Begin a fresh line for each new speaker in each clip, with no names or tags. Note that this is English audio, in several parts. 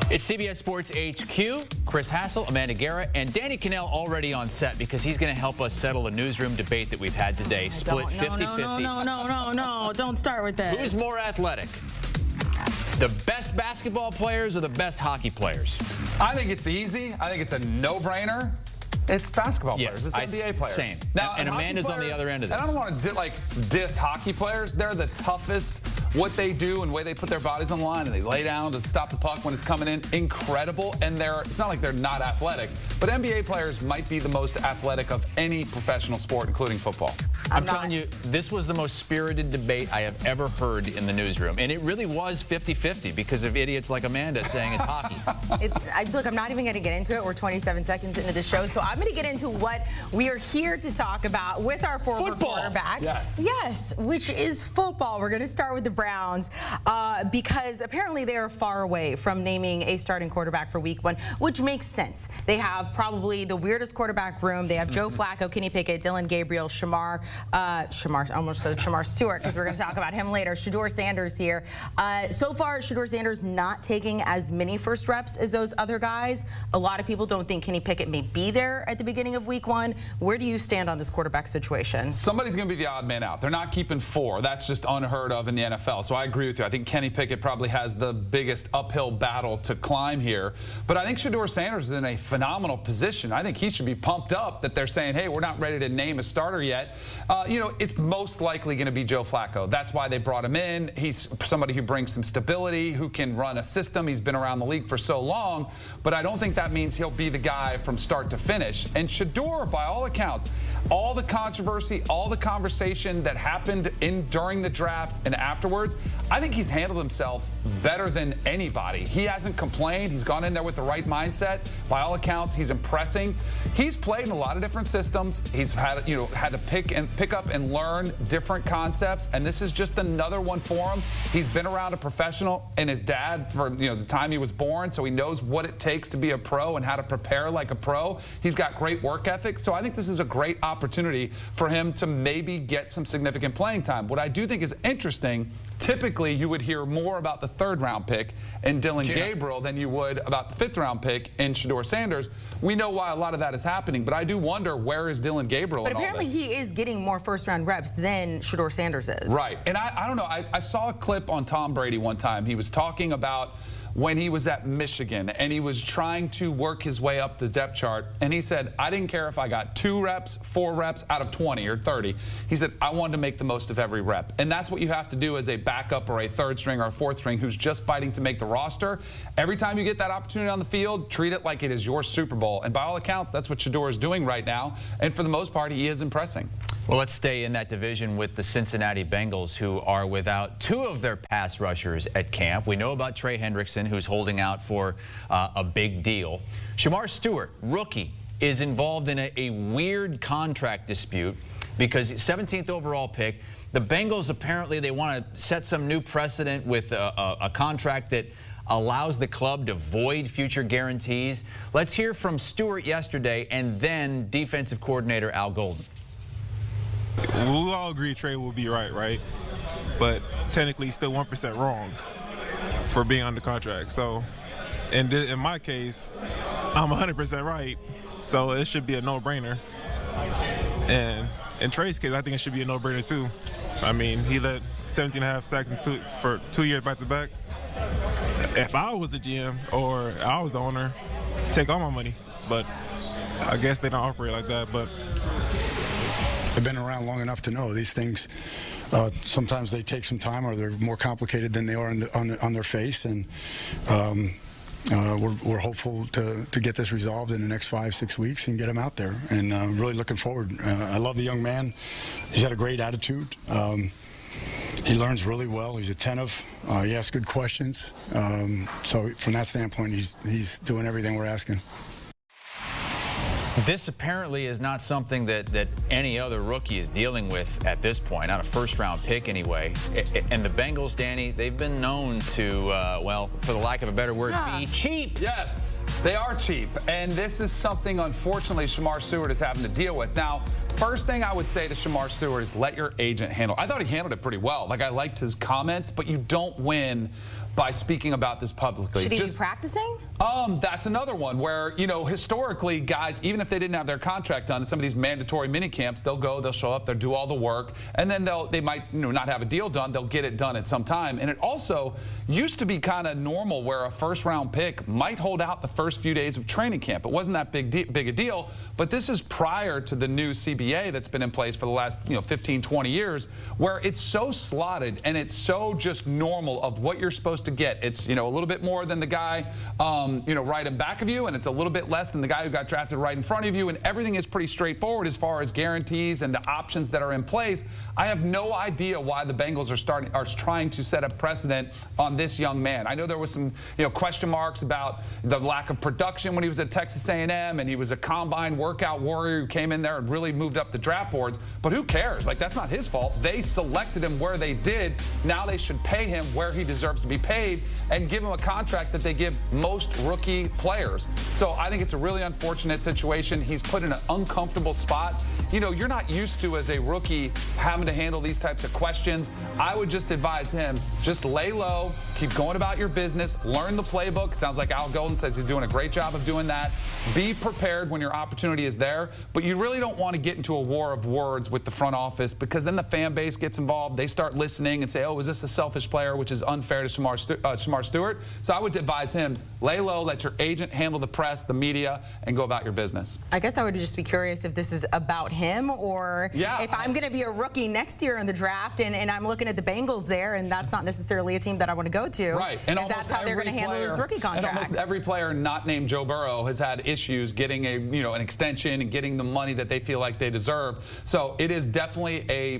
It's CBS Sports HQ. Chris Hassel, Amanda Guerra, and Danny Kanell already on set because he's going to help us settle a newsroom debate that we've had today. Split 50-50.
No, don't start with this.
Who's more athletic? The best basketball players or the best hockey players?
I think it's easy. I think it's a no-brainer. It's basketball players. It's NBA players.
Same.
Now,
and Amanda's
players,
on the other end of this.
And I don't want to diss hockey players. They're the toughest. What they do and the way they put their bodies on the line and they lay down to stop the puck when it's coming in, incredible. And it's not like they're not athletic, but NBA players might be the most athletic of any professional sport, including football.
I'm telling you, this was the most spirited debate I have ever heard in the newsroom. And it really was 50-50 because of idiots like Amanda saying it's hockey.
Look, I'm not even going to get into it. We're 27 seconds into the show, so I'm going to get into what we are here to talk about with our former quarterback. Yes, which is football. We're going to start with the Browns because apparently they are far away from naming a starting quarterback for Week 1, which makes sense. They have probably the weirdest quarterback room. They have Joe Flacco, Kenny Pickett, Dylan Gabriel, Shemar Stewart, because we're going to talk about him later. Shedeur Sanders here. So far, Shedeur Sanders not taking as many first reps as those other guys. A lot of people don't think Kenny Pickett may be there at the beginning of Week 1. Where do you stand on this quarterback situation?
Somebody's going to be the odd man out. They're not keeping 4. That's just unheard of in the NFL. So I agree with you. I think Kenny Pickett probably has the biggest uphill battle to climb here. But I think Shedeur Sanders is in a phenomenal position. I think he should be pumped up that they're saying, hey, we're not ready to name a starter yet. You know, it's most likely going to be Joe Flacco. That's why they brought him in. He's somebody who brings some stability, who can run a system. He's been around the league for so long. But I don't think that means he'll be the guy from start to finish. And Shedeur, by all accounts, all the controversy, all the conversation that happened during the draft and afterwards, I think he's handled himself better than anybody. He hasn't complained. He's gone in there with the right mindset. By all accounts, he's impressing. He's played in a lot of different systems. He's had to pick up and learn different concepts, and this is just another one for him. He's been around a professional and his dad for the time he was born, so he knows what it takes to be a pro and how to prepare like a pro. He's got great work ethic, so I think this is a great opportunity for him to maybe get some significant playing time. What I do think is interesting, typically you would hear more about the 3rd round pick in Dylan Gabriel than you would about the 5th round pick in Shedeur Sanders. We know why a lot of that is happening, but I do wonder, where is Dylan Gabriel in all this?
But apparently he is getting more first-round reps than Shedeur Sanders is.
Right. And I don't know. I saw a clip on Tom Brady one time. He was talking about when he was at Michigan and he was trying to work his way up the depth chart, and he said, I didn't care if I got 2 reps, 4 reps out of 20 or 30. He said, I wanted to make the most of every rep. And that's what you have to do as a backup or a 3rd string or a 4th string who's just fighting to make the roster. Every time you get that opportunity on the field, treat it like it is your Super Bowl. And by all accounts, that's what Shedeur is doing right now. And for the most part, he is impressing.
Well, let's stay in that division with the Cincinnati Bengals, who are without 2 of their pass rushers at camp. We know about Trey Hendrickson, who's holding out for a big deal. Shemar Stewart, rookie, is involved in a weird contract dispute because 17th overall pick. The Bengals, apparently, they want to set some new precedent with a contract that allows the club to void future guarantees. Let's hear from Stewart yesterday and then defensive coordinator Al Golden.
We all agree Trey will be right? But technically he's still 1% wrong for being under contract. So in my case, I'm 100% right, so it should be a no-brainer. And in Trey's case, I think it should be a no-brainer too. I mean, he led 17.5 sacks for 2 years back-to-back. If I was the GM or I was the owner, take all my money. But I guess they don't operate like that. But
I've been around long enough to know these things. Sometimes they take some time, or they're more complicated than they are on their face. And we're hopeful to get this resolved in the next 5-6 weeks and get him out there. And really looking forward. I love the young man. He's got a great attitude. He learns really well. He's attentive. He asks good questions. So from that standpoint, he's doing everything we're asking.
This apparently is not something that any other rookie is dealing with at this point, not a first-round pick anyway. And the Bengals, Danny, they've been known to, well, for the lack of a better word, be cheap.
Yes, they are cheap. And this is something, unfortunately, Shemar Stewart is having to deal with. Now, first thing I would say to Shemar Stewart is let your agent handle. I thought he handled it pretty well. Like, I liked his comments, but you don't win by speaking about this publicly.
Should he be practicing?
That's another one where, you know, historically, guys, even if they didn't have their contract done at some of these mandatory mini camps, they'll go, they'll show up, they'll do all the work, and then they might, you know, not have a deal done. They'll get it done at some time. And it also used to be kind of normal where a first-round pick might hold out the first few days of training camp. It wasn't that big a deal, but this is prior to the new CBA that's been in place for the last, 15, 20 years, where it's so slotted and it's so just normal of what you're supposed to get. It's, a little bit more than the guy, right in back of you, and it's a little bit less than the guy who got drafted right in front of you, and everything is pretty straightforward as far as guarantees and the options that are in place. I have no idea why the Bengals are trying to set a precedent on this young man. I know there was some, question marks about the lack of production when he was at Texas A&M, and he was a combine workout warrior who came in there and really moved up the draft boards, but who cares? Like, that's not his fault. They selected him where they did. Now they should pay him where he deserves to be paid and give him a contract that they give most rookie players. So I think it's a really unfortunate situation. He's put in an uncomfortable spot. You're not used to, as a rookie, having to handle these types of questions. I would just advise him, just lay low, keep going about your business, learn the playbook. It sounds like Al Golden says he's doing a great job of doing that. Be prepared when your opportunity is there, but you really don't want to get into a war of words with the front office, because then the fan base gets involved. They start listening and say, oh, is this a selfish player, which is unfair to Shemar Stewart. So I would advise him, lay low, let your agent handle the press, the media, and go about your business.
I guess I would just be curious if this is about him, or if I'm going to be a rookie next year in the draft and I'm looking at the Bengals there, and that's not necessarily a team that I want to go to.
Right.
And that's how they're going to handle his rookie contracts.
And almost every player not named Joe Burrow has had issues getting an extension and getting the money that they feel like they deserve. So it is definitely a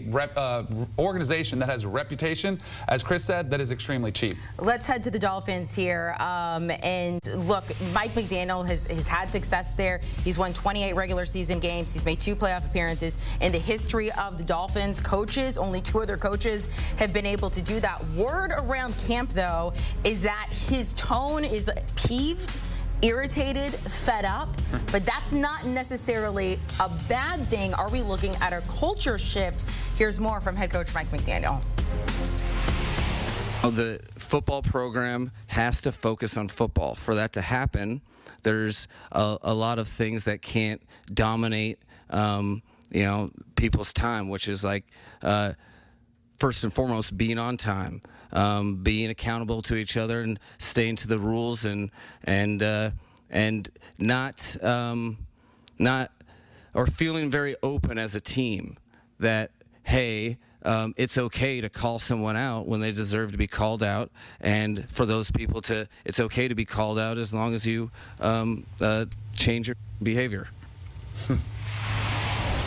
organization that has a reputation, as Chris said, that is extremely cheap.
Let's head to the Dolphins here. And look, Mike McDaniel has had success there. He's won 28 regular season games. He's made 2 playoff appearances. In the history of the Dolphins coaches, only 2 other coaches have been able to do that. Word around camp, though, is that his tone is peeved, irritated, fed up, but that's not necessarily a bad thing. Are we looking at a culture shift? Here's more from head coach Mike McDaniel.
The football program has to focus on football. For that to happen, there's a lot of things that can't dominate, people's time, which is like, first and foremost, being on time, being accountable to each other, and staying to the rules, and not or feeling very open as a team that, hey, it's okay to call someone out when they deserve to be called out, and for those people it's okay to be called out as long as you change your behavior.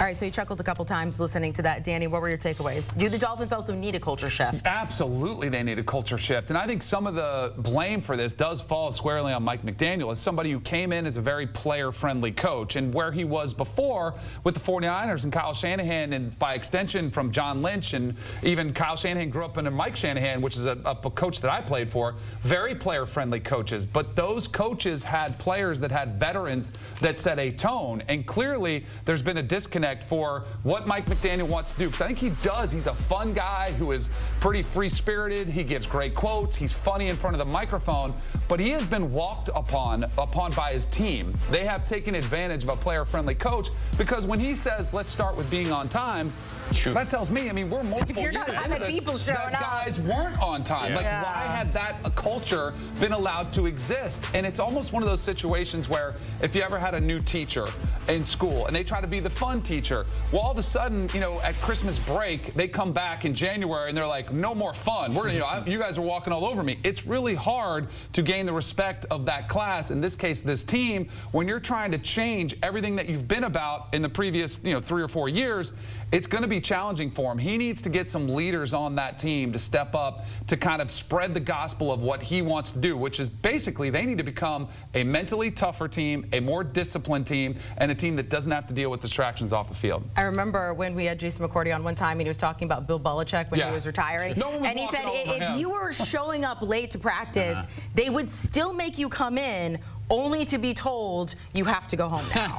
All right, so you chuckled a couple times listening to that. Danny, what were your takeaways? Do the Dolphins also need a culture shift?
Absolutely, they need a culture shift. And I think some of the blame for this does fall squarely on Mike McDaniel, as somebody who came in as a very player-friendly coach. And where he was before with the 49ers and Kyle Shanahan, and by extension from John Lynch, and even Kyle Shanahan grew up under Mike Shanahan, which is a coach that I played for, very player-friendly coaches. But those coaches had players that had veterans that set a tone. And clearly, there's been a disconnect for what Mike McDaniel wants to do, because I think he does. He's a fun guy who is pretty free-spirited. He gives great quotes. He's funny in front of the microphone, but he has been walked upon by his team. They have taken advantage of a player-friendly coach, because when he says, let's start with being on time, that tells me, we're multiple years that guys weren't on time. Why had that culture been allowed to exist? And it's almost one of those situations where if you ever had a new teacher in school and they try to be the fun teacher, well, all of a sudden, at Christmas break, they come back in January and they're like, no more fun. We're gonna, you guys are walking all over me. It's really hard to gain the respect of that class, in this case, this team, when you're trying to change everything that you've been about in the previous, 3 or 4 years. It's going to be challenging for him. He needs to get some leaders on that team to step up to kind of spread the gospel of what he wants to do, which is basically they need to become a mentally tougher team, a more disciplined team, and a team that doesn't have to deal with distractions off the field.
I remember when we had Jason McCourty on one time, and he was talking about Bill Belichick when he was retiring. And he said if you were showing up late to practice, they would still make you come in only to be told you have to go home now.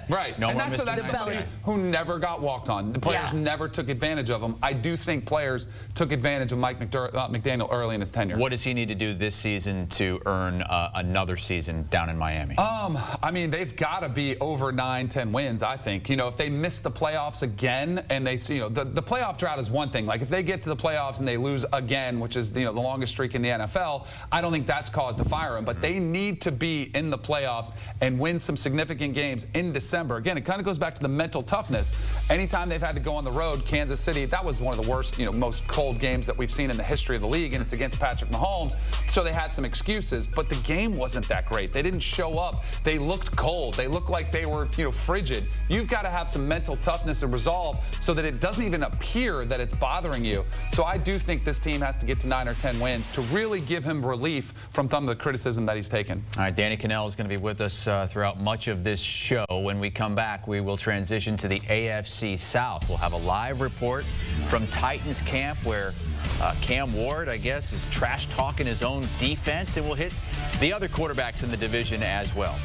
Right.
No
and
more
that's
Mr.
players who never got walked on. The players never took advantage of them. I do think players took advantage of Mike McDaniel early in his tenure.
What does he need to do this season to earn another season down in Miami?
I mean, they've got to be over 9-10 wins, I think. You know, if they miss the playoffs again and they see, you know, the playoff drought is one thing. Like, if they get to the playoffs and they lose again, which is, you know, the longest streak in the NFL, I don't think that's cause to fire them. But they need to be in the playoffs and win some significant games in December. Again, it kind of goes back to the mental toughness. Anytime they've had to go on the road, Kansas City, that was one of the worst, you know, most cold games that we've seen in the history of the league, and it's against Patrick Mahomes. So they had some excuses, but the game wasn't that great. They didn't show up. They looked cold. They looked like they were, you know, frigid. You've got to have some mental toughness and resolve so that it doesn't even appear that it's bothering you. So I do think this team has to get to 9 or 10 wins to really give him relief from some of the criticism that he's taken.
All right, Danny Kanell is going to be with us throughout much of this show. When we come back, we will transition to the AFC South. We'll have a live report from Titans camp where Cam Ward, I guess, is trash-talking his own defense, and we'll hit the other quarterbacks in the division as well.